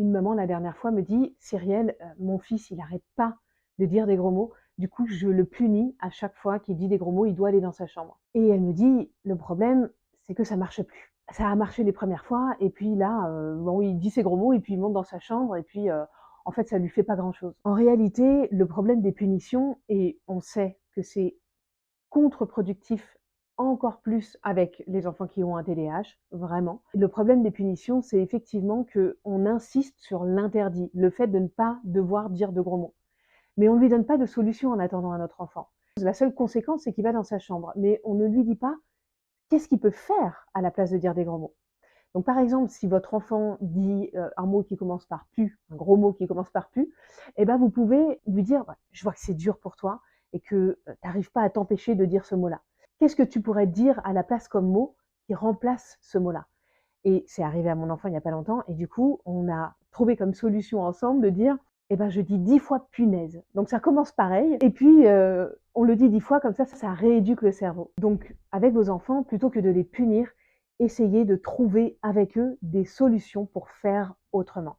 Une maman, la dernière fois, me dit: «Cyrielle, mon fils, il arrête pas de dire des gros mots. Du coup, je le punis à chaque fois qu'il dit des gros mots, il doit aller dans sa chambre» et elle me dit: «Le problème, c'est que ça marche plus. Ça a marché les premières fois et puis là, bon, il dit ses gros mots et puis il monte dans sa chambre et puis, en fait, ça lui fait pas grand-chose». En réalité, le problème des punitions et on sait que c'est contre-productif encore plus avec les enfants qui ont un TDAH, vraiment. Le problème des punitions, c'est effectivement qu'on insiste sur l'interdit, le fait de ne pas devoir dire de gros mots. Mais on ne lui donne pas de solution en attendant à notre enfant. La seule conséquence, c'est qu'il va dans sa chambre, mais on ne lui dit pas qu'est-ce qu'il peut faire à la place de dire des gros mots. Donc par exemple, si votre enfant dit un mot qui commence par pu, un gros mot qui commence par pu, eh ben vous pouvez lui dire: «Ouais, je vois que c'est dur pour toi et que tu n'arrives pas à t'empêcher de dire ce mot-là. Qu'est-ce que tu pourrais dire à la place comme mot qui remplace ce mot-là?» Et c'est arrivé à mon enfant il n'y a pas longtemps et du coup, on a trouvé comme solution ensemble de dire: «Eh ben je dis 10 fois punaise». Donc ça commence pareil et puis, on le dit 10 fois comme ça rééduque le cerveau. Donc avec vos enfants, plutôt que de les punir, essayez de trouver avec eux des solutions pour faire autrement.